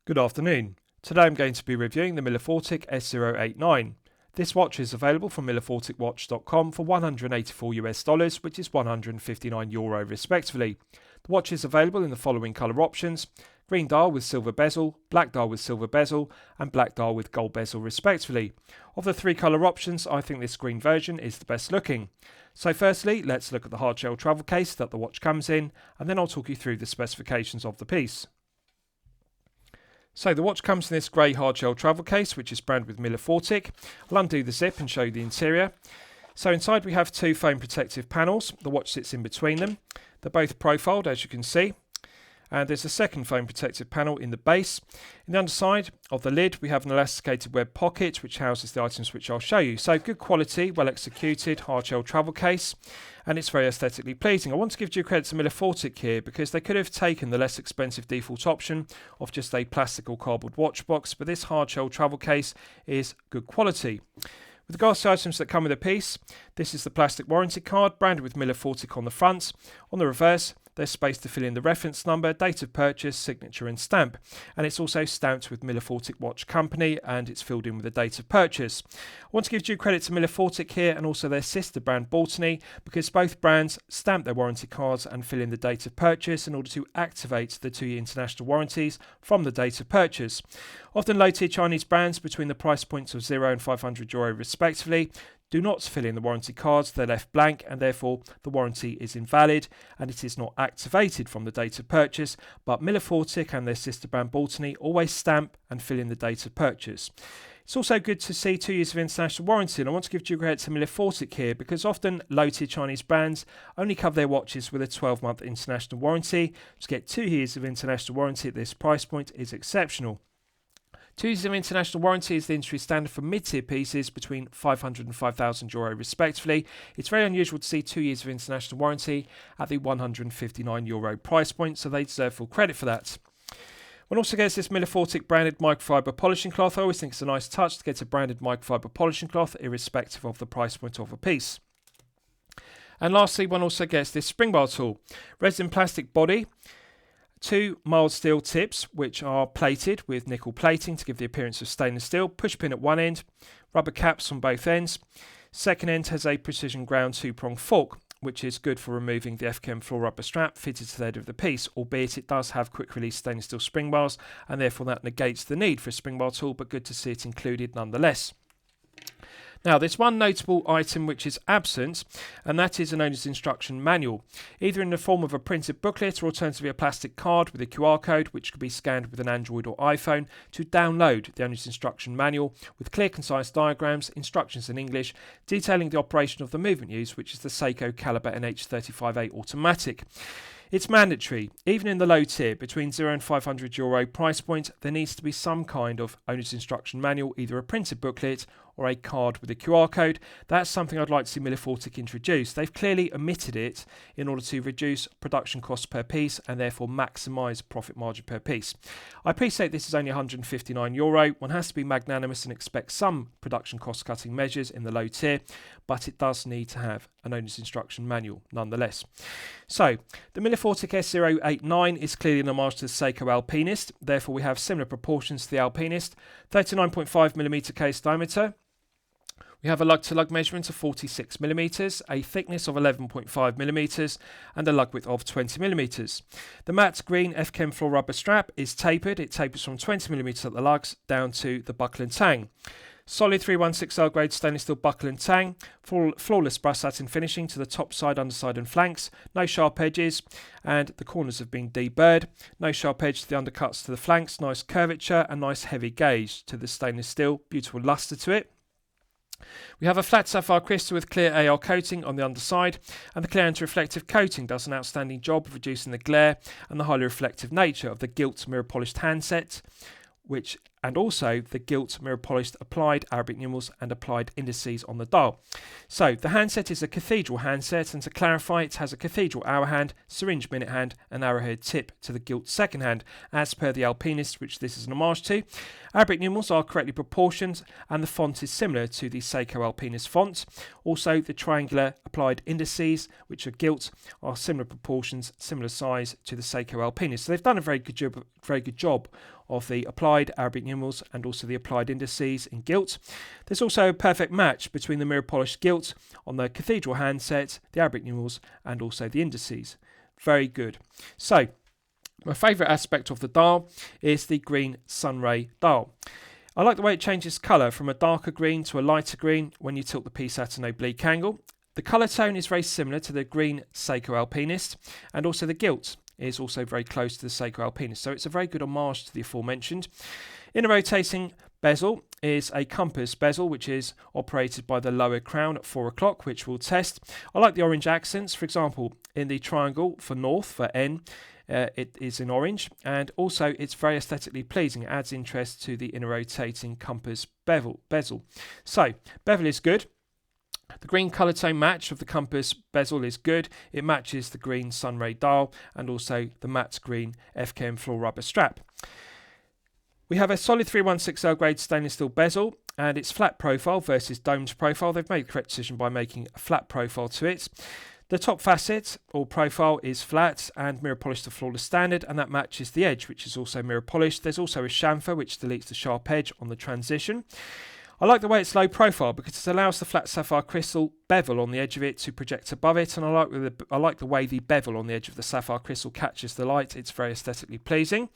Good afternoon. Today I'm going to be reviewing the Milifortic S089. This watch is available from miliforticwatch.com for $184 which is €159 respectively. The watch is available in the following colour options: green dial with silver bezel, black dial with silver bezel and black dial with gold bezel respectively. Of the three colour options, I think this green version is the best looking. So firstly, let's look at the hard shell travel case that the watch comes in, and then I'll talk you through the specifications of the piece. So the watch comes in this grey hardshell travel case, which is branded with Milifortic. I'll undo the zip and show you the interior. So inside we have two foam protective panels. The watch sits in between them. They're both profiled, as you can see. And there's a second foam protective panel in the base. In the underside of the lid we have an elasticated web pocket which houses the items which I'll show you. So good quality, well executed hardshell travel case, and it's very aesthetically pleasing. I want to give due credit to Milifortic here because they could have taken the less expensive default option of just a plastic or cardboard watch box, but this hardshell travel case is good quality. With regards to items that come with a piece, this is the plastic warranty card branded with Milifortic on the front. On the reverse, there's space to fill in the reference number, date of purchase, signature and stamp. And it's also stamped with Milifortic Watch Company and it's filled in with the date of purchase. I want to give due credit to Milifortic here and also their sister brand Baltony, because both brands stamp their warranty cards and fill in the date of purchase in order to activate the 2-year international warranties from the date of purchase. Often low-tier Chinese brands between the price points of €0 and €500 respectively do not fill in the warranty cards, they're left blank and therefore the warranty is invalid and it is not activated from the date of purchase, but Milifortic and their sister brand Baltony always stamp and fill in the date of purchase. It's also good to see 2 years of international warranty, and I want to give due credit to Milifortic here because often low-tier Chinese brands only cover their watches with a 12-month international warranty. To get 2 years of international warranty at this price point is exceptional. 2 years of international warranty is the industry standard for mid-tier pieces between €500 and €5,000 respectively. It's very unusual to see 2 years of international warranty at the €159 price point, so they deserve full credit for that. One also gets this Milifortic branded microfiber polishing cloth. I always think it's a nice touch to get a branded microfiber polishing cloth irrespective of the price point of a piece. And lastly, one also gets this spring bar tool. Resin plastic body. 2 mild steel tips which are plated with nickel plating to give the appearance of stainless steel, push pin at one end, rubber caps on both ends. Second end has a precision ground 2-prong fork which is good for removing the FKM floor rubber strap fitted to the head of the piece, albeit it does have quick release stainless steel spring bars and therefore that negates the need for a spring bar tool, but good to see it included nonetheless. Now there's one notable item which is absent, and that is an owner's instruction manual, either in the form of a printed booklet or alternatively a plastic card with a QR code which could be scanned with an Android or iPhone to download the owner's instruction manual with clear concise diagrams, instructions in English detailing the operation of the movement used, which is the Seiko Caliber NH35A automatic. It's mandatory, even in the low tier, between €0 and €500 price point, there needs to be some kind of owner's instruction manual, either a printed booklet or a card with a QR code. That's something I'd like to see Milifortic introduce. They've clearly omitted it in order to reduce production costs per piece and therefore maximise profit margin per piece. I appreciate this is only €159. One has to be magnanimous and expect some production cost cutting measures in the low tier, but it does need to have an owner's instruction manual nonetheless. So the Milifortic S089 is clearly an homage to the Seiko Alpinist, therefore we have similar proportions to the Alpinist. 39.5mm case diameter. We have a lug-to-lug measurement of 46mm, a thickness of 11.5mm and a lug width of 20mm. The matte green FKM floor rubber strap is tapered. It tapers from 20mm at the lugs down to the buckle and tang. Solid 316L grade stainless steel buckle and tang, flawless brass satin finishing to the top side, underside and flanks, no sharp edges and the corners have been deburred, no sharp edge to the undercuts to the flanks, nice curvature and nice heavy gauge to the stainless steel, beautiful lustre to it. We have a flat sapphire crystal with clear AR coating on the underside, and the clear anti-reflective coating does an outstanding job of reducing the glare and the highly reflective nature of the gilt mirror polished handset, and also the gilt mirror polished applied Arabic numerals and applied indices on the dial. So the handset is a cathedral handset, and to clarify, it has a cathedral hour hand, syringe minute hand and arrowhead tip to the gilt second hand as per the Alpinist, which this is an homage to. Arabic numerals are correctly proportioned and the font is similar to the Seiko Alpinist font. Also, the triangular applied indices, which are gilt, are similar proportions, similar size to the Seiko Alpinist. So they've done a very good job of the applied Arabic numerals and also the applied indices in gilt. There's also a perfect match between the mirror polished gilt on the Cathedral handset, the Arabic numerals and also the indices. Very good. So, my favourite aspect of the dial is the green sunray dial. I like the way it changes colour from a darker green to a lighter green when you tilt the piece at an oblique angle. The colour tone is very similar to the green Seiko Alpinist, and also the gilt is also very close to the Seiko Alpinist, so it's a very good homage to the aforementioned. Inner rotating bezel is a compass bezel which is operated by the lower crown at 4 o'clock, which we'll test. I like the orange accents. For example, in the triangle for north, for N, it is in orange, and also it's very aesthetically pleasing. It adds interest to the inner rotating compass bezel. So, bevel is good. The green colour tone match of the compass bezel is good. It matches the green sunray dial and also the matte green FKM floor rubber strap. We have a solid 316L grade stainless steel bezel and its flat profile versus domed profile. They've made the correct decision by making a flat profile to it. The top facet or profile is flat and mirror polished to flawless standard, and that matches the edge, which is also mirror polished. There's also a chamfer which deletes the sharp edge on the transition. I like the way it's low profile because it allows the flat sapphire crystal bevel on the edge of it to project above it, and I like the way the bevel on the edge of the sapphire crystal catches the light. It's very aesthetically pleasing.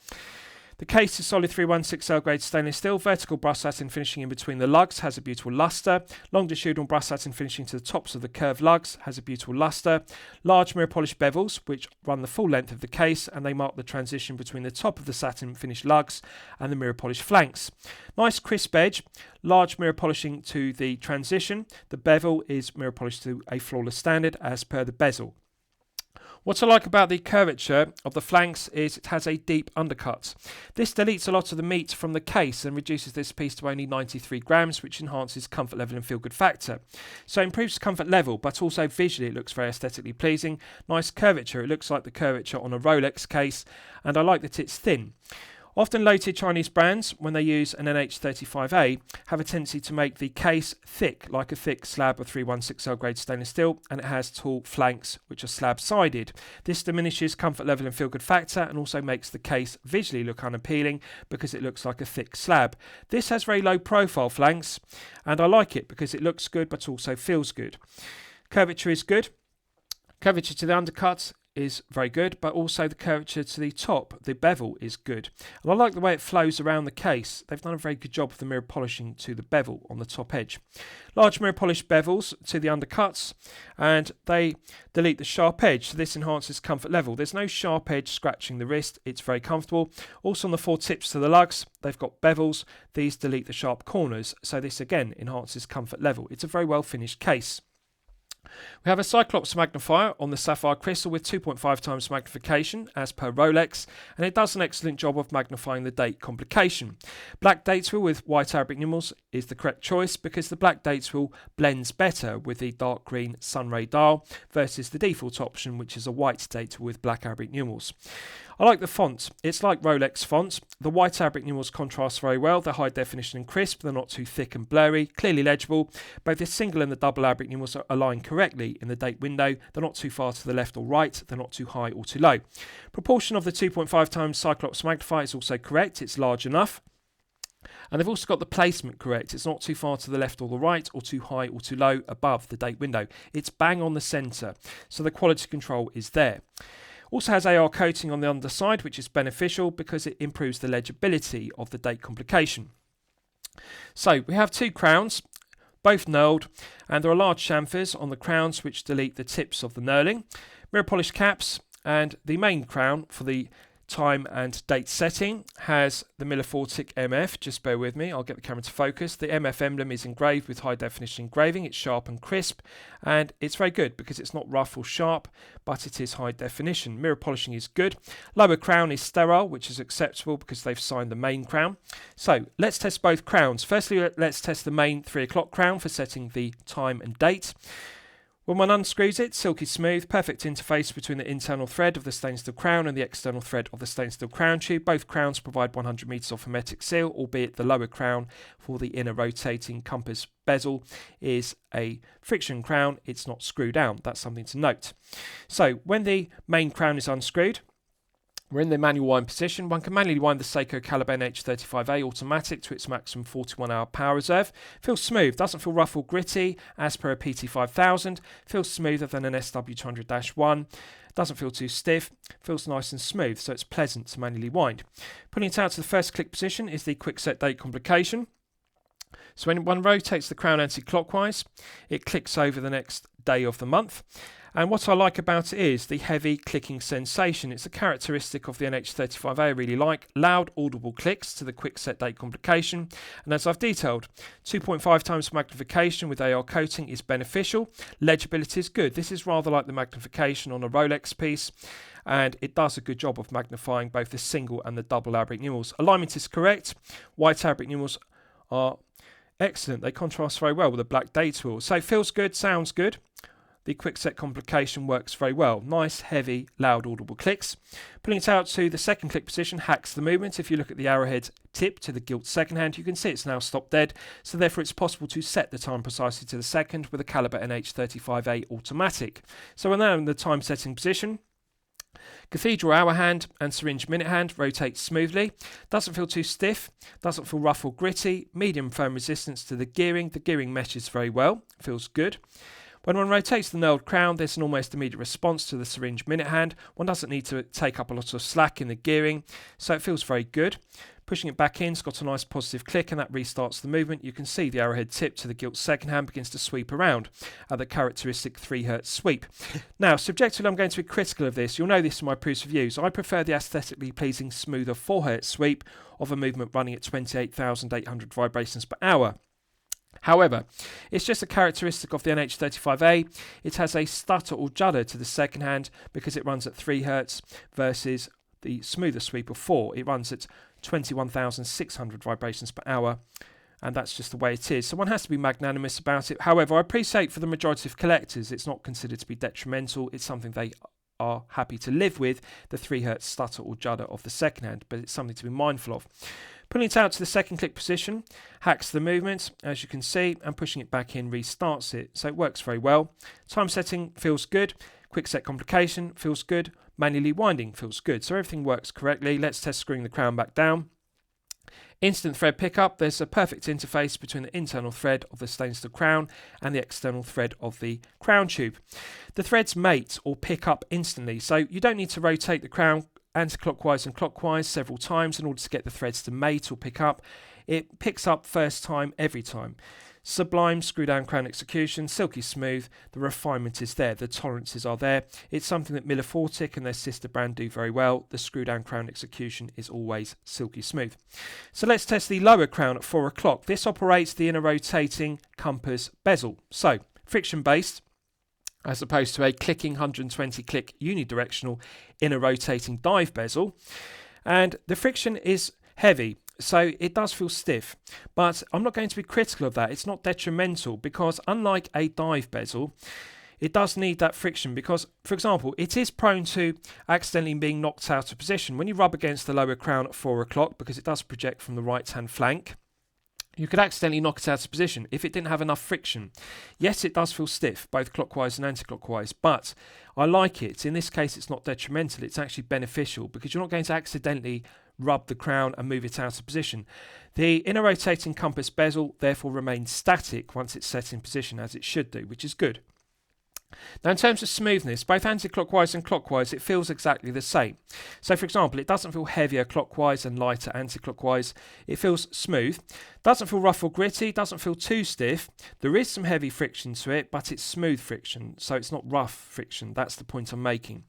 The case is solid 316L grade stainless steel, vertical brush satin finishing in between the lugs, has a beautiful lustre. Longitudinal brush satin finishing to the tops of the curved lugs, has a beautiful lustre. Large mirror polished bevels, which run the full length of the case, and they mark the transition between the top of the satin finished lugs and the mirror polished flanks. Nice crisp edge, large mirror polishing to the transition. The bevel is mirror polished to a flawless standard as per the bezel. What I like about the curvature of the flanks is it has a deep undercut. This deletes a lot of the meat from the case and reduces this piece to only 93 grams, which enhances comfort level and feel good factor. So it improves comfort level, but also visually it looks very aesthetically pleasing. Nice curvature, it looks like the curvature on a Rolex case, and I like that it's thin. Often low-tier Chinese brands, when they use an NH35A, have a tendency to make the case thick, like a thick slab of 316L grade stainless steel, and it has tall flanks, which are slab-sided. This diminishes comfort level and feel-good factor, and also makes the case visually look unappealing because it looks like a thick slab. This has very low-profile flanks, and I like it because it looks good, but also feels good. Curvature is good. Curvature to the undercut is very good, but also the curvature to the top, the bevel, is good. And I like the way it flows around the case. They've done a very good job of the mirror polishing to the bevel on the top edge. Large mirror polished bevels to the undercuts, and they delete the sharp edge, so this enhances comfort level. There's no sharp edge scratching the wrist. It's very comfortable. Also on the 4 tips to the lugs, they've got bevels. These delete the sharp corners, so this again enhances comfort level. It's a very well finished case. We have a Cyclops magnifier on the sapphire crystal with 2.5 times magnification as per Rolex, and it does an excellent job of magnifying the date complication. Black dates wheel with white Arabic numerals is the correct choice because the black dates wheel blends better with the dark green sunray dial versus the default option, which is a white date wheel with black Arabic numerals. I like the font. It's like Rolex font. The white Arabic numerals contrast very well. They're high definition and crisp. They're not too thick and blurry. Clearly legible. Both the single and the double Arabic numerals are aligned correctly in the date window. They're not too far to the left or right. They're not too high or too low. Proportion of the 2.5 times Cyclops magnifier is also correct. It's large enough. And they've also got the placement correct. It's not too far to the left or the right, or too high or too low above the date window. It's bang on the centre. So the quality control is there. Also has AR coating on the underside, which is beneficial because it improves the legibility of the date complication. So we have 2 crowns, both knurled, and there are large chamfers on the crowns which delete the tips of the knurling. Mirror polished caps, and the main crown for the time and date setting has the Milifortic MF. Just bear with me, I'll get the camera to focus. The MF emblem is engraved with high definition engraving. It's sharp and crisp, and it's very good because it's not rough or sharp, but it is high definition. Mirror polishing is good. Lower crown is sterile, which is acceptable because they've signed the main crown. So let's test both crowns. Firstly, let's test the main 3 o'clock crown for setting the time and date. When one unscrews it, silky smooth, perfect interface between the internal thread of the stainless steel crown and the external thread of the stainless steel crown tube. Both crowns provide 100 metres of hermetic seal, albeit the lower crown for the inner rotating compass bezel is a friction crown. It's not screwed down. That's something to note. So when the main crown is unscrewed, we're in the manual wind position. One can manually wind the Seiko Alpinist Homage 35A automatic to its maximum 41-hour power reserve. Feels smooth, doesn't feel rough or gritty as per a PT5000. Feels smoother than an SW200-1. Doesn't feel too stiff. Feels nice and smooth, so it's pleasant to manually wind. Putting it out to the first click position is the quick set date complication. So when one rotates the crown anti-clockwise, it clicks over the next day of the month. And what I like about it is the heavy clicking sensation. It's a characteristic of the NH35A I really like. Loud, audible clicks to the quick set date complication. And as I've detailed, 2.5 times magnification with AR coating is beneficial. Legibility is good. This is rather like the magnification on a Rolex piece, and it does a good job of magnifying both the single and the double Arabic numerals. Alignment is correct. White Arabic numerals are excellent. They contrast very well with the black date wheel. So feels good, sounds good. The quick set complication works very well. Nice, heavy, loud, audible clicks. Putting it out to the second click position hacks the movement. If you look at the arrowhead tip to the gilt second hand, you can see it's now stopped dead. So therefore it's possible to set the time precisely to the second with a caliber NH35A automatic. So we're now in the time setting position. Cathedral hour hand and syringe minute hand rotate smoothly. Doesn't feel too stiff. Doesn't feel rough or gritty. Medium firm resistance to the gearing. The gearing meshes very well. Feels good. When one rotates the knurled crown, there's an almost immediate response to the syringe minute hand. One doesn't need to take up a lot of slack in the gearing, so it feels very good. Pushing it back in, it's got a nice positive click, and that restarts the movement. You can see the arrowhead tip to the gilt second hand begins to sweep around at the characteristic 3 Hz sweep. Now, subjectively, I'm going to be critical of this. You'll know this in my previous reviews. I prefer the aesthetically pleasing, smoother 4 Hz sweep of a movement running at 28,800 vibrations per hour. However, it's just a characteristic of the NH35A. It has a stutter or judder to the second hand because it runs at 3 Hz versus the smoother sweep of 4. It runs at 21,600 vibrations per hour, and that's just the way it is. So one has to be magnanimous about it. However, I appreciate for the majority of collectors, it's not considered to be detrimental. It's something they are happy to live with, the 3 Hz stutter or judder of the second hand, but it's something to be mindful of. Putting it out to the second click position hacks the movement, as you can see, and pushing it back in restarts it. So it works very well. Time setting feels good. Quick set complication feels good. Manually winding feels good. So everything works correctly. Let's test screwing the crown back down. Instant thread pickup. There's a perfect interface between the internal thread of the stainless steel crown and the external thread of the crown tube. The threads mate or pick up instantly, so you don't need to rotate the crown anti-clockwise and clockwise several times in order to get the threads to mate or pick up. It picks up first time every time. Sublime screw down crown execution, silky smooth. The refinement is there, the tolerances are there. It's something that Milifortic and their sister brand do very well. The screw down crown execution is always silky smooth. So let's test the lower crown at 4 o'clock. This operates the inner rotating compass bezel. So friction based, as opposed to a clicking 120 click unidirectional inner rotating dive bezel. And the friction is heavy, so it does feel stiff, but I'm not going to be critical of that. It's not detrimental because unlike a dive bezel, it does need that friction because, for example, it is prone to accidentally being knocked out of position. When you rub against the lower crown at 4 o'clock, because it does project from the right hand flank, you could accidentally knock it out of position if it didn't have enough friction. Yes, it does feel stiff, both clockwise and anti-clockwise, but I like it. In this case, it's not detrimental. It's actually beneficial because you're not going to accidentally rub the crown and move it out of position. The inner rotating compass bezel therefore remains static once it's set in position, as it should do, which is good. Now, in terms of smoothness, both anti-clockwise and clockwise, it feels exactly the same. So, for example, it doesn't feel heavier clockwise and lighter anti-clockwise. It feels smooth. Doesn't feel rough or gritty. Doesn't feel too stiff. There is some heavy friction to it, but it's smooth friction, so it's not rough friction. That's the point I'm making.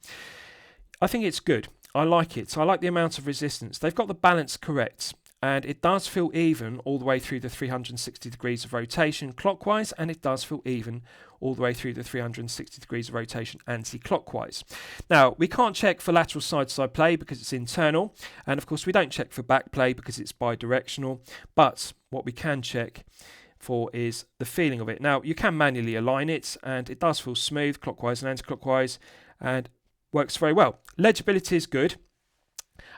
I think it's good. I like it. So I like the amount of resistance. They've got the balance correct. And it does feel even all the way through the 360 degrees of rotation clockwise, and it does feel even all the way through the 360 degrees of rotation anti-clockwise. Now, we can't check for lateral side-to-side play because it's internal, and of course we don't check for back play because it's bidirectional, but what we can check for is the feeling of it. Now, you can manually align it, and it does feel smooth, clockwise and anti-clockwise, and works very well. Legibility is good.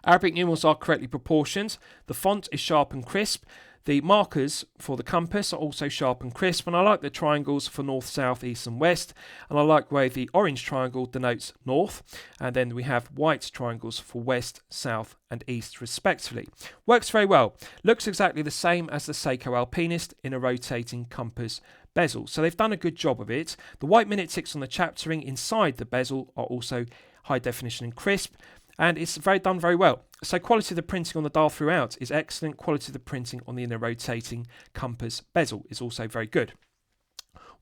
Arabic numerals are correctly proportioned. The font is sharp and crisp. The markers for the compass are also sharp and crisp, and I like the triangles for north, south, east and west, and I like the way the orange triangle denotes north, and then we have white triangles for west, south and east respectively. Works very well. Looks exactly the same as the Seiko Alpinist in a rotating compass bezel, so they've done a good job of it. The white minute ticks on the chapter ring inside the bezel are also high definition and crisp, and it's done very well. So quality of the printing on the dial throughout is excellent. Quality of the printing on the inner rotating compass bezel is also very good.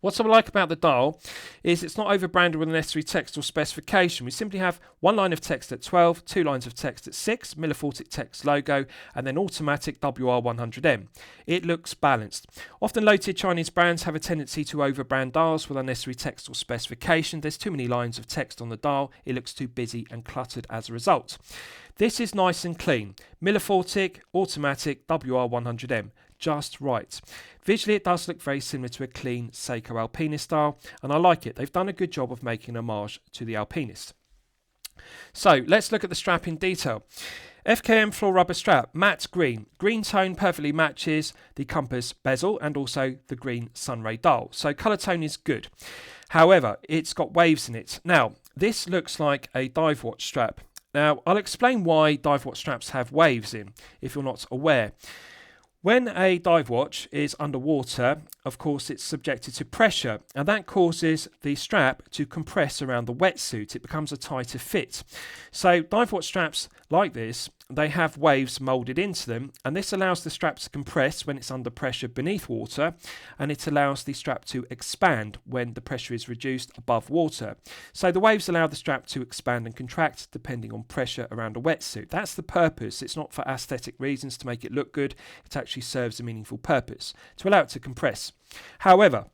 What I like about the dial is it's not overbranded with unnecessary text or specification. We simply have one line of text at 12, two lines of text at 6, Milifortic text logo, and then automatic WR100M. It looks balanced. Often low-tier Chinese brands have a tendency to overbrand dials with unnecessary text or specification. There's too many lines of text on the dial. It looks too busy and cluttered as a result. This is nice and clean. Milifortic, automatic, WR100M. Just right. Visually it does look very similar to a clean Seiko Alpinist dial, and I like it. They've done a good job of making an homage to the Alpinist. So let's look at the strap in detail. FKM floor rubber strap, matte green. Green tone perfectly matches the compass bezel and also the green sunray dial. So colour tone is good. However, it's got waves in it. Now, this looks like a dive watch strap. Now, I'll explain why dive watch straps have waves in, if you're not aware. When a dive watch is underwater, of course, it's subjected to pressure, and that causes the strap to compress around the wetsuit. It becomes a tighter fit. So dive watch straps like this, they have waves moulded into them, and this allows the strap to compress when it's under pressure beneath water, and it allows the strap to expand when the pressure is reduced above water. So the waves allow the strap to expand and contract depending on pressure around a wetsuit. That's the purpose. It's not for aesthetic reasons to make it look good. It actually serves a meaningful purpose, to allow it to compress. However,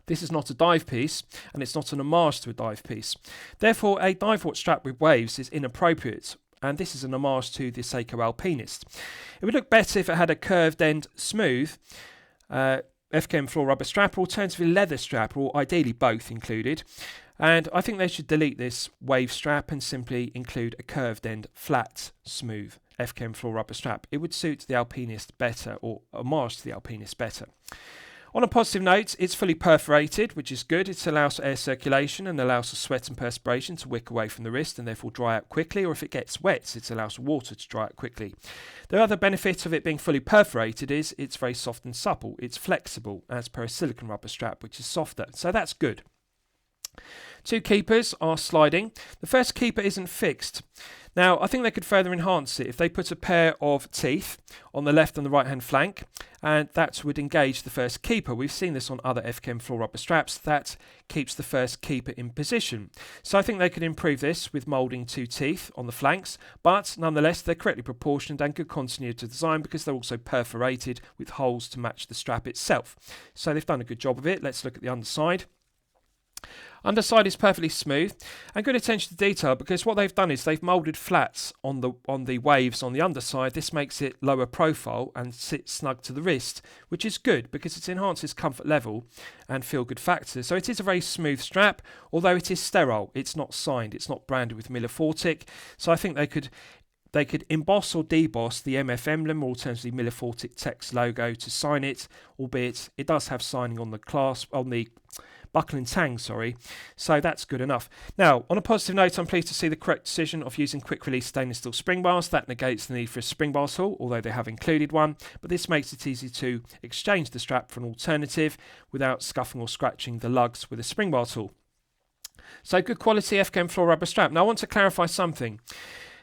this is not a dive piece, and it's not an homage to a dive piece. Therefore, a dive watch strap with waves is inappropriate, and this is an homage to the Seiko Alpinist. It would look better if it had a curved end smooth FKM floor rubber strap, or alternatively leather strap, or ideally both included. And I think they should delete this wave strap and simply include a curved end flat smooth FKM floor rubber strap. It would suit the Alpinist better, or homage to the Alpinist better. On a positive note, it's fully perforated, which is good. It allows for air circulation and allows for sweat and perspiration to wick away from the wrist and therefore dry out quickly, or if it gets wet, it allows for water to dry out quickly. The other benefit of it being fully perforated is it's very soft and supple. It's flexible as per a silicone rubber strap, which is softer, so that's good. Two keepers are sliding. The first keeper isn't fixed. Now, I think they could further enhance it if they put a pair of teeth on the left and the right hand flank, and that would engage the first keeper. We've seen this on other FKM floor rubber straps. That keeps the first keeper in position. So I think they could improve this with moulding two teeth on the flanks, but nonetheless they're correctly proportioned and good continuity of design because they're also perforated with holes to match the strap itself. So they've done a good job of it. Let's look at the underside. Underside is perfectly smooth, and good attention to detail because what they've done is they've moulded flats on the waves on the underside. This makes it lower profile and sit snug to the wrist, which is good because it enhances comfort level and feel good factor. So it is a very smooth strap, although it is sterile. It's not signed, it's not branded with Milifortic. So I think they could emboss or deboss the MF emblem, or alternatively Milifortic text logo to sign it, albeit it does have signing on the clasp, on the buckle and tang, so that's good enough. Now, on a positive note, I'm pleased to see the correct decision of using quick release stainless steel spring bars. That negates the need for a spring bar tool, although they have included one, but this makes it easy to exchange the strap for an alternative without scuffing or scratching the lugs with a spring bar tool. So good quality FKM floor rubber strap. Now I want to clarify something.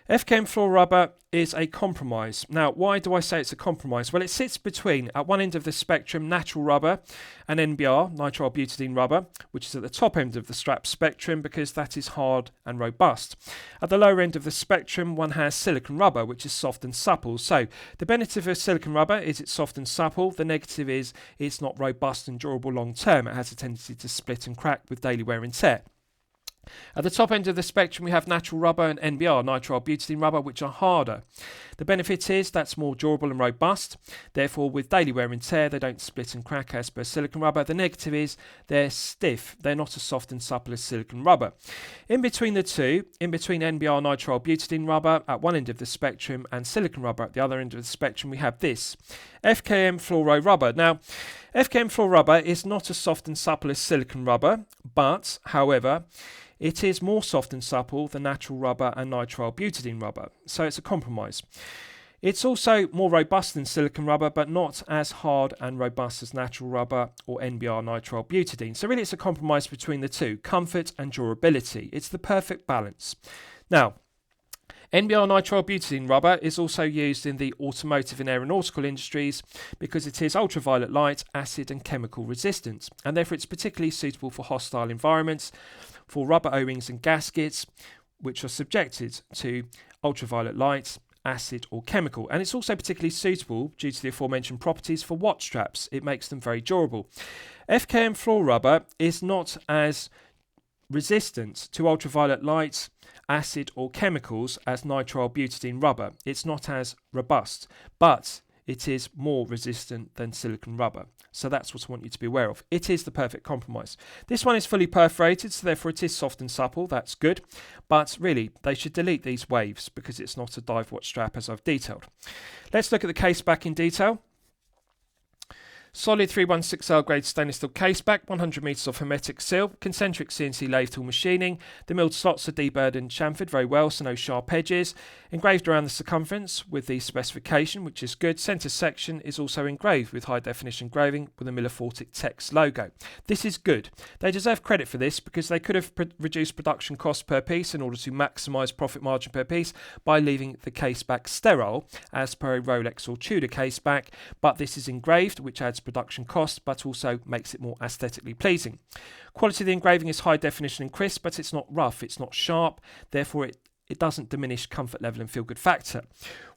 FKM floor rubber is a compromise. Now, why do I say it's a compromise? Well, it sits between, at one end of the spectrum, natural rubber and NBR, nitrile butadiene rubber, which is at the top end of the strap spectrum because that is hard and robust. At the lower end of the spectrum, one has silicone rubber, which is soft and supple. So, the benefit of silicone rubber is it's soft and supple. The negative is it's not robust and durable long term. It has a tendency to split and crack with daily wear and tear. At the top end of the spectrum, we have natural rubber and NBR, nitrile butadiene rubber, which are harder. The benefit is that's more durable and robust. Therefore, with daily wear and tear, they don't split and crack as per silicone rubber. The negative is they're stiff. They're not as soft and supple as silicone rubber. In between the two, in between NBR nitrile butadiene rubber at one end of the spectrum and silicone rubber at the other end of the spectrum, we have this FKM fluoro rubber. Now, FKM fluoro rubber is not as soft and supple as silicone rubber, but, however, it is more soft and supple than natural rubber and nitrile butadiene rubber, so it's a compromise. It's also more robust than silicone rubber, but not as hard and robust as natural rubber or NBR nitrile butadiene. So really it's a compromise between the two, comfort and durability. It's the perfect balance. Now, NBR nitrile butadiene rubber is also used in the automotive and aeronautical industries because it is ultraviolet light, acid and chemical resistant, and therefore it's particularly suitable for hostile environments, for rubber O-rings and gaskets which are subjected to ultraviolet light, acid or chemical. And it's also particularly suitable due to the aforementioned properties for watch straps. It makes them very durable. FKM fluoro rubber is not as resistant to ultraviolet light, acid or chemicals as nitrile butadiene rubber. It's not as robust, but it is more resistant than silicone rubber. So that's what I want you to be aware of. It is the perfect compromise. This one is fully perforated, so therefore it is soft and supple. That's good. But really, they should delete these waves because it's not a dive watch strap as I've detailed. Let's look at the case back in detail. Solid 316L grade stainless steel case back, 100 metres of hermetic seal, concentric CNC lathe tool machining. The milled slots are deburred and chamfered very well, so no sharp edges. Engraved around the circumference with the specification, which is good. Centre section is also engraved with high definition engraving with a Milifortic text logo. This is good. They deserve credit for this because they could have reduced production cost per piece in order to maximise profit margin per piece by leaving the case back sterile as per a Rolex or Tudor case back, but this is engraved, which adds production cost but also makes it more aesthetically pleasing. Quality of the engraving is high definition and crisp, but it's not rough, it's not sharp, therefore it doesn't diminish comfort level and feel good factor.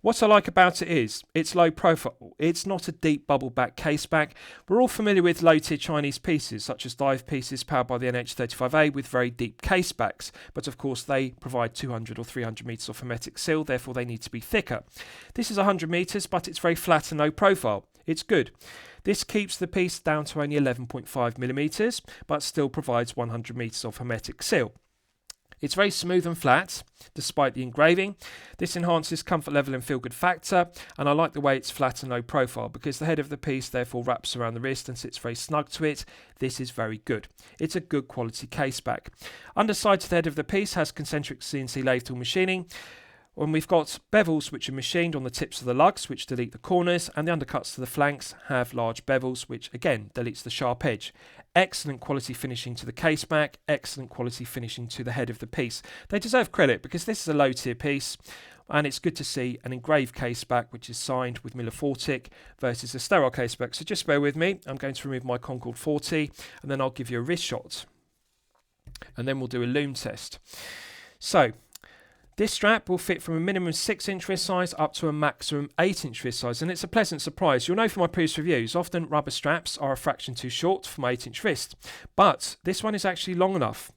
What I like about it is it's low profile. It's not a deep bubble back case back. We're all familiar with low tier Chinese pieces such as dive pieces powered by the NH35A with very deep case backs, but of course they provide 200 or 300 metres of hermetic seal, therefore they need to be thicker. This is 100 metres, but it's very flat and low profile. It's good. This keeps the piece down to only 11.5 millimetres, but still provides 100 metres of hermetic seal. It's very smooth and flat, despite the engraving. This enhances comfort level and feel good factor, and I like the way it's flat and low profile because the head of the piece therefore wraps around the wrist and sits very snug to it. This is very good. It's a good quality case back. Underside to the head of the piece has concentric CNC lathe tool machining. And we've got bevels which are machined on the tips of the lugs which delete the corners, and the undercuts to the flanks have large bevels which again deletes the sharp edge. Excellent quality finishing to the case back, excellent quality finishing to the head of the piece. They deserve credit because this is a low tier piece and it's good to see an engraved case back which is signed with Milifortic versus a sterile case back. So just bear with me, I'm going to remove my Concord 40 and then I'll give you a wrist shot and then we'll do a Lume test. So this strap will fit from a minimum 6-inch wrist size up to a maximum 8-inch wrist size, and it's a pleasant surprise. You'll know from my previous reviews, often rubber straps are a fraction too short for my 8-inch wrist, but this one is actually long enough.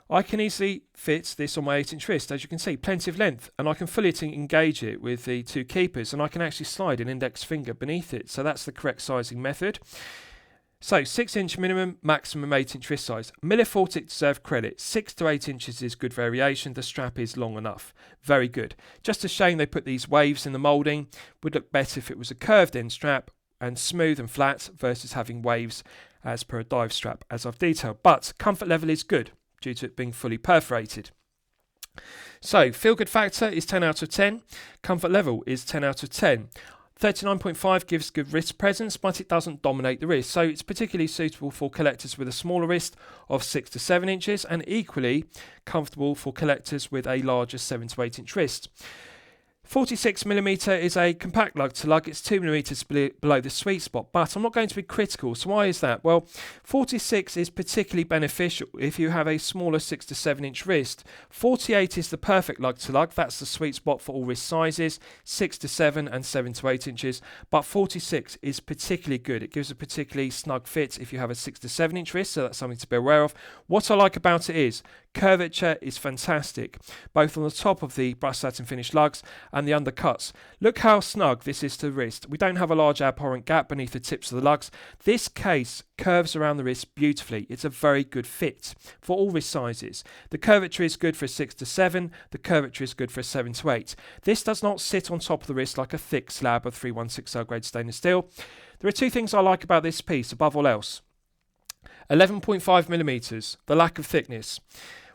I can easily fit this on my 8-inch wrist, as you can see, plenty of length, and I can fully engage it with the two keepers, and I can actually slide an index finger beneath it, so that's the correct sizing method. So 6-inch minimum, maximum 8-inch wrist size. Milifortic deserve credit. 6 to 8 inches is good variation. The strap is long enough. Very good. Just a shame they put these waves in the moulding. Would look better if it was a curved end strap and smooth and flat versus having waves as per a dive strap as I've detailed. But comfort level is good due to it being fully perforated. So feel good factor is 10 out of 10. Comfort level is 10 out of 10. 39.5 gives good wrist presence, but it doesn't dominate the wrist, so it's particularly suitable for collectors with a smaller wrist of 6 to 7 inches and equally comfortable for collectors with a larger 7 to 8 inch wrist. 46mm is a compact lug to lug. It's 2mm below the sweet spot, but I'm not going to be critical. So why is that? Well, 46 is particularly beneficial if you have a smaller 6 to 7 inch wrist. 48 is the perfect lug to lug. That's the sweet spot for all wrist sizes, 6 to 7 and 7 to 8 inches. But 46 is particularly good. It gives a particularly snug fit if you have a 6 to 7 inch wrist, so that's something to be aware of. What I like about it is Curvature is fantastic, both on the top of the brushed satin finish lugs and the undercuts. Look how snug this is to the wrist. We don't have a large abhorrent gap beneath the tips of the lugs. This case curves around the wrist beautifully. It's a very good fit for all wrist sizes. The curvature is good for a 6 to 7. The curvature is good for a 7 to 8. This does not sit on top of the wrist like a thick slab of 3160 grade stainless steel. There are two things I like about this piece above all else. 11.5mm, the lack of thickness.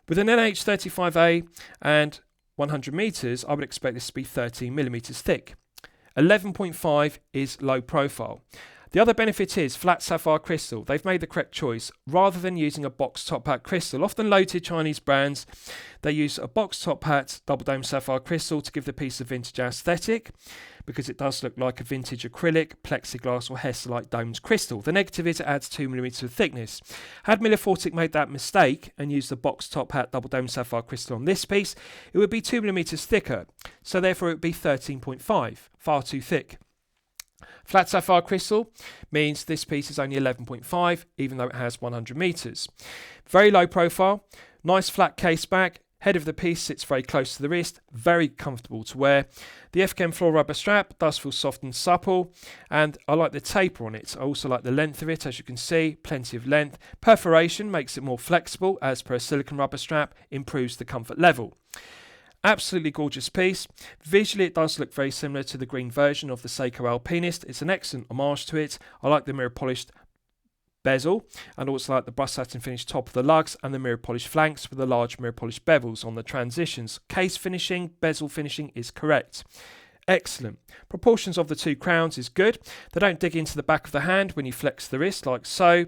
With an NH35A and 100 meters, I would expect this to be 13mm thick. 11.5 is low profile. The other benefit is flat sapphire crystal. They've made the correct choice. Rather than using a box top hat crystal, often low-tier Chinese brands, they use a box top hat double dome sapphire crystal to give the piece a vintage aesthetic, because it does look like a vintage acrylic, plexiglass or Hesselite domed crystal. The negative is it adds 2mm of thickness. Had Milifortic made that mistake and used the box top hat double dome sapphire crystal on this piece, it would be 2mm thicker, so therefore it would be 13.5, far too thick. Flat sapphire crystal means this piece is only 11.5, even though it has 100 meters. Very low profile, nice flat case back. Head of the piece sits very close to the wrist, very comfortable to wear. The FKM floor rubber strap does feel soft and supple, and I like the taper on it. I also like the length of it, as you can see, plenty of length. Perforation makes it more flexible, as per a silicone rubber strap, improves the comfort level. Absolutely gorgeous piece. Visually it does look very similar to the green version of the Seiko Alpinist. It's an excellent homage to it. I like the mirror polished bezel, and also like the brushed satin finish top of the lugs and the mirror polished flanks with the large mirror polished bevels on the transitions. Case finishing, bezel finishing is correct. Excellent. Proportions of the two crowns is good. They don't dig into the back of the hand when you flex the wrist like so,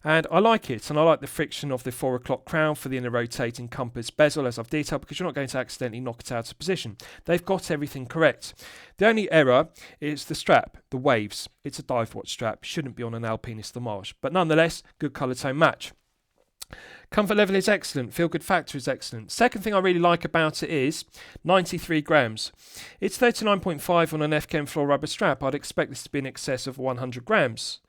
and I like it, and I like the friction of the 4 o'clock crown for the inner rotating compass bezel, as I've detailed, because you're not going to accidentally knock it out of position. They've got everything correct. The only error is the strap, the waves. It's a dive watch strap, shouldn't be on an Alpinist Homage, but nonetheless, good colour tone match. Comfort level is excellent, feel good factor is excellent. Second thing I really like about it is 93 grams. It's 39.5 on an FKM floor rubber strap. I'd expect this to be in excess of 100 grams.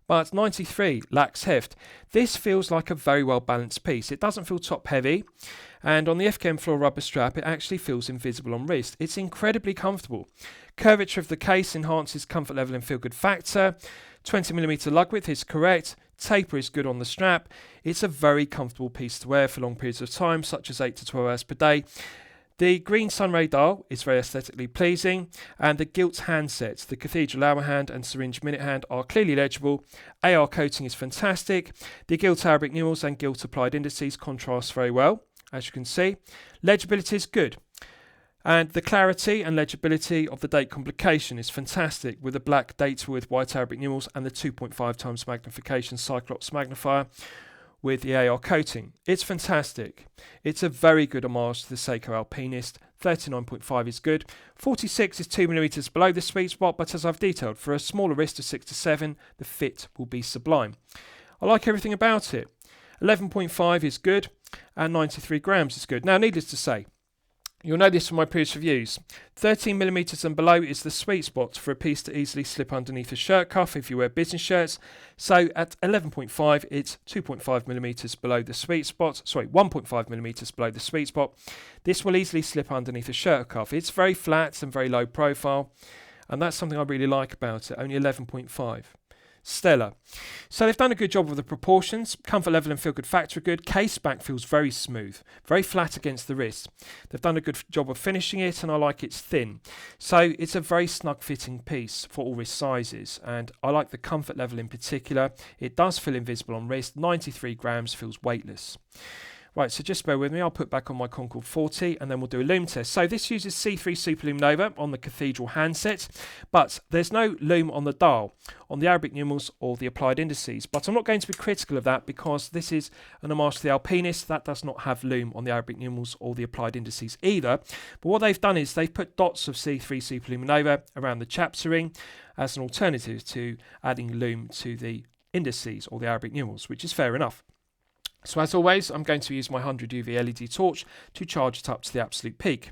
But 93 lacks heft. This feels like a very well balanced piece. It doesn't feel top heavy, and on the FKM floor rubber strap it actually feels invisible on wrist. It's incredibly comfortable. Curvature of the case enhances comfort level and feel good factor. 20mm lug width is correct. Taper is good on the strap. It's a very comfortable piece to wear for long periods of time, such as 8 to 12 hours per day. The green sunray dial is very aesthetically pleasing, and the gilt handsets, the cathedral hour hand and syringe minute hand, are clearly legible. AR coating is fantastic. The gilt Arabic numerals and gilt applied indices contrast very well, as you can see. Legibility is good. And the clarity and legibility of the date complication is fantastic, with the black date with white Arabic numerals and the 2.5 times magnification Cyclops magnifier with the AR coating. It's fantastic. It's a very good homage to the Seiko Alpinist. 39.5 is good. 46 is 2mm below the sweet spot, but as I've detailed, for a smaller wrist of 6 to 7, the fit will be sublime. I like everything about it. 11.5 is good, and 93 grams is good. Now, needless to say, you'll know this from my previous reviews. 13mm and below is the sweet spot for a piece to easily slip underneath a shirt cuff if you wear business shirts. So at 11.5, it's 2.5mm below the sweet spot. Sorry, 1.5mm below the sweet spot. This will easily slip underneath a shirt cuff. It's very flat and very low profile, and that's something I really like about it. Only 11.5. Stellar. So they've done a good job with the proportions. Comfort level and feel good factor are good. Case back feels very smooth, very flat against the wrist. They've done a good job of finishing it, and I like it's thin. So it's a very snug fitting piece for all wrist sizes, and I like the comfort level in particular. It does feel invisible on wrist. 93 grams feels weightless. Right, so just bear with me. I'll put back on my Concorde 40 and then we'll do a lume test. So this uses C3 Superlume Nova on the Cathedral handset, but there's no lume on the dial, on the Arabic numerals or the applied indices. But I'm not going to be critical of that because this is an homage to the Alpinist. That does not have lume on the Arabic numerals or the applied indices either. But what they've done is they've put dots of C3 Superlume Nova around the chapter ring as an alternative to adding lume to the indices or the Arabic numerals, which is fair enough. So as always, I'm going to use my 100 UV LED torch to charge it up to the absolute peak.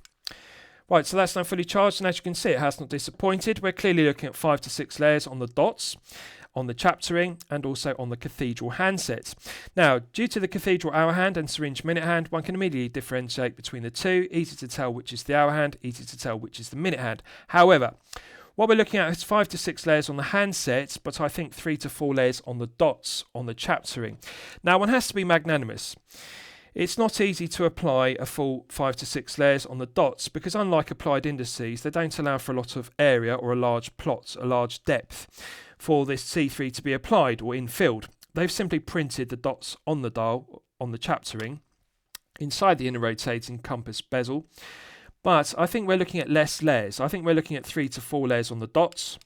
Right, so that's now fully charged, and as you can see, it has not disappointed. We're clearly looking at 5 to 6 layers on the dots. on the chapter ring and also on the Cathedral handset. Now, due to the Cathedral hour hand and syringe minute hand, one can immediately differentiate between the two. Easy to tell which is the hour hand, easy to tell which is the minute hand. However, what we're looking at is 5 to 6 layers on the handset, but I think 3 to 4 layers on the dots on the chapter ring. Now, one has to be magnanimous. It's not easy to apply a full 5 to 6 layers on the dots because unlike applied indices, they don't allow for a lot of area or a large plot, a large depth for this C3 to be applied or infilled. They've simply printed the dots on the dial, on the chapter ring, inside the inner rotating compass bezel. But I think we're looking at less layers. I think we're looking at 3 to 4 layers on the dots,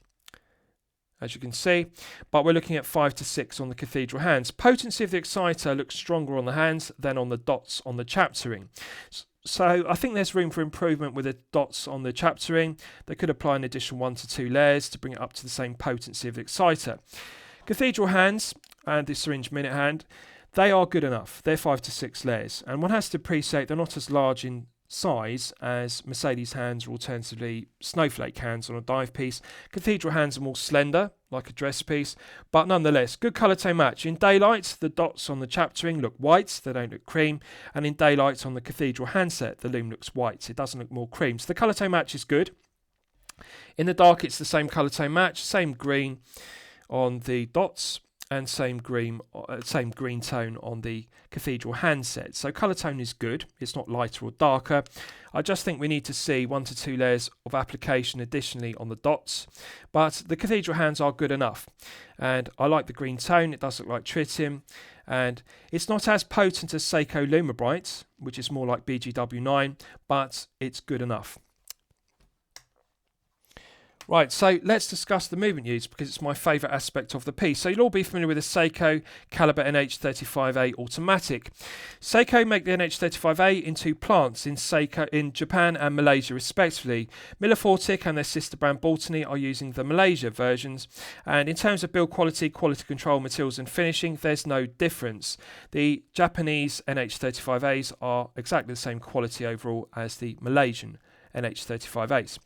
as you can see, but we're looking at 5 to 6 on the Cathedral hands. Potency of the exciter looks stronger on the hands than on the dots on the chapter ring. So I think there's room for improvement with the dots on the chapter ring. They could apply an additional 1 to 2 layers to bring it up to the same potency of the exciter. Cathedral hands and the syringe minute hand, they are good enough. They're 5 to 6 layers, and one has to appreciate they're not as large in size as Mercedes hands or alternatively snowflake hands on a dive piece. Cathedral hands are more slender, like a dress piece, but nonetheless, good colour tone match. In daylight, the dots on the chapter ring look white, they don't look cream, and in daylight on the Cathedral handset, the Lume looks white, it doesn't look more cream. So the colour tone match is good. In the dark, it's the same colour tone match, same green on the dots, and same green tone on the Cathedral handset. So colour tone is good. It's not lighter or darker. I just think we need to see 1 to 2 layers of application additionally on the dots. But the Cathedral hands are good enough. And I like the green tone. It does look like tritium. And it's not as potent as Seiko Lume Bright, which is more like BGW9, but it's good enough. Right, so let's discuss the movement use because it's my favourite aspect of the piece. So you'll all be familiar with the Seiko Calibre NH35A automatic. Seiko make the NH35A in 2 plants in Japan and Malaysia respectively. Milifortic and their sister brand Baltony are using the Malaysia versions, and in terms of build quality, quality control, materials and finishing, there's no difference. The Japanese NH35As are exactly the same quality overall as the Malaysian NH35As.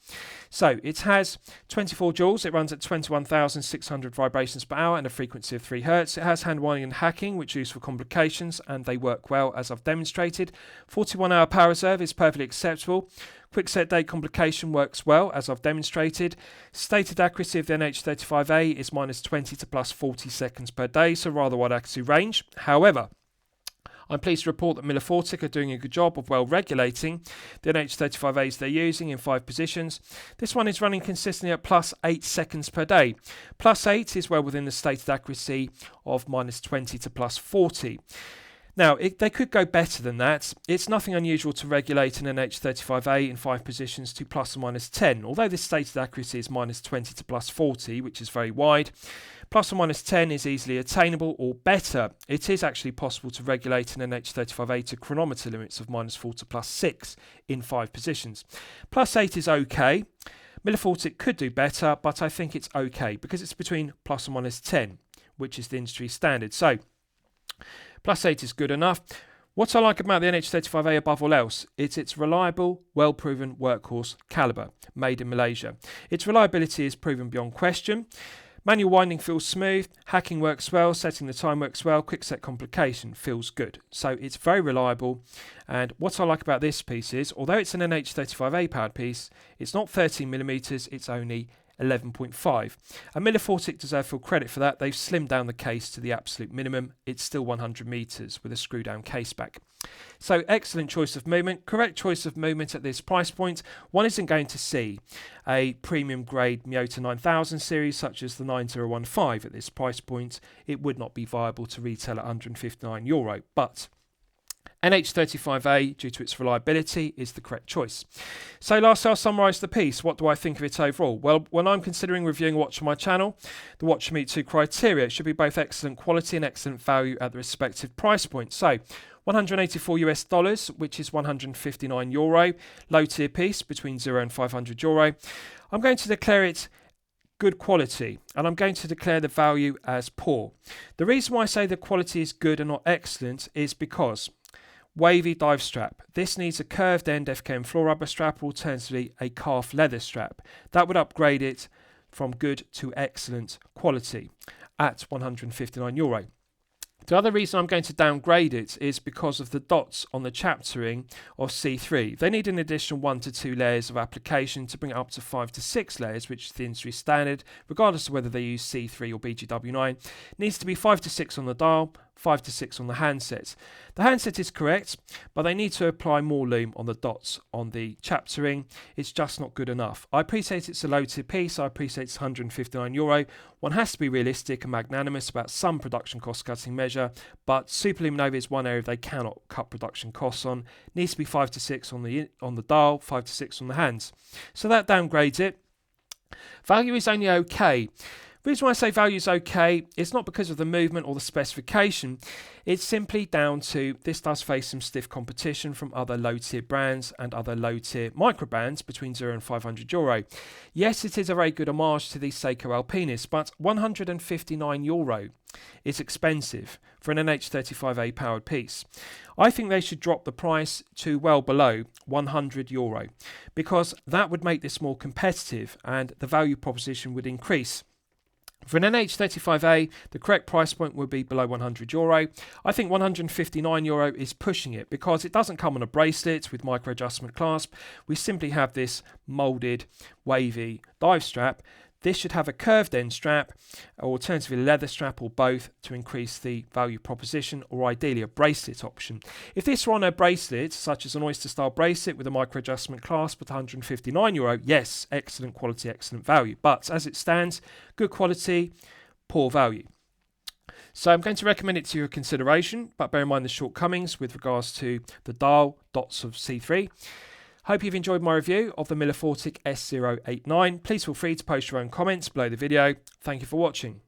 So it has 24 joules, it runs at 21,600 vibrations per hour and a frequency of 3 Hz. It has hand winding and hacking, which are used for complications, and they work well as I've demonstrated. 41-hour power reserve is perfectly acceptable. Quick set date complication works well as I've demonstrated. Stated accuracy of the NH35A is -20 to +40 seconds per day, so rather wide accuracy range. However, I'm pleased to report that Milifortic are doing a good job of well regulating the NH35As they're using in 5 positions. This one is running consistently at +8 seconds per day. +8 is well within the stated accuracy of -20 to +40. Now, they could go better than that. It's nothing unusual to regulate an NH35A in 5 positions to ±10, although this stated accuracy is -20 to +40, which is very wide. ±10 is easily attainable or better. It is actually possible to regulate an NH35A to chronometer limits of -4 to +6 in 5 positions. +8 is okay. Milifortic could do better, but I think it's okay because it's between ±10, which is the industry standard. So, +8 is good enough. What I like about the NH35A above all else is its reliable, well-proven workhorse calibre, made in Malaysia. Its reliability is proven beyond question. Manual winding feels smooth, hacking works well, setting the time works well, quick set complication feels good. So it's very reliable, and what I like about this piece is, although it's an NH35A powered piece, it's not 13mm, it's only 11.5. And Milifortic deserve full credit for that. They've slimmed down the case to the absolute minimum. It's still 100 meters with a screw down caseback. So excellent choice of movement, correct choice of movement at this price point. One isn't going to see a premium grade Miyota 9000 series such as the 9015 at this price point. It would not be viable to retail at €159, but NH35A, due to its reliability, is the correct choice. So lastly, I'll summarise the piece. What do I think of it overall? Well, when I'm considering reviewing a watch on my channel, the watch should meet 2 criteria. It should be both excellent quality and excellent value at the respective price points. So $184, which is €159, low tier piece between €0 and €500. I'm going to declare it good quality, and I'm going to declare the value as poor. The reason why I say the quality is good and not excellent is because wavy dive strap. This needs a curved end FKM floor rubber strap, or alternatively a calf leather strap. That would upgrade it from good to excellent quality. at €159. The other reason I'm going to downgrade it is because of the dots on the chaptering of C3. They need an additional 1 to 2 layers of application to bring it up to 5 to 6 layers, which is the industry standard, regardless of whether they use C3 or BGW9. It needs to be 5 to 6 on the dial, 5 to 6 on the handset. The handset is correct, but they need to apply more lume on the dots on the chaptering. It's just not good enough. I appreciate it's a low tier piece. I appreciate it's €159. One has to be realistic and magnanimous about some production cost cutting measure, but Superluminova is one area they cannot cut production costs on. It needs to be 5 to 6 on the dial, 5 to 6 on the hands. So that downgrades it. Value is only okay. The reason why I say value is okay, it's not because of the movement or the specification. It's simply down to this does face some stiff competition from other low tier brands and other low tier micro brands between €0 and €500. Yes, it is a very good homage to the Seiko Alpinist, but €159 is expensive for an NH35A powered piece. I think they should drop the price to well below €100 because that would make this more competitive and the value proposition would increase. For an NH35A, the correct price point would be below €100. I think €159 is pushing it because it doesn't come on a bracelet with micro adjustment clasp. We simply have this moulded, wavy dive strap. This should have a curved end strap, or alternatively a leather strap, or both to increase the value proposition, or ideally a bracelet option. If this were on a bracelet, such as an oyster style bracelet with a micro adjustment clasp at €159, yes, excellent quality, excellent value. But as it stands, good quality, poor value. So I'm going to recommend it to your consideration, but bear in mind the shortcomings with regards to the dial dots of C3. Hope you've enjoyed my review of the Milifortic S089. Please feel free to post your own comments below the video. Thank you for watching.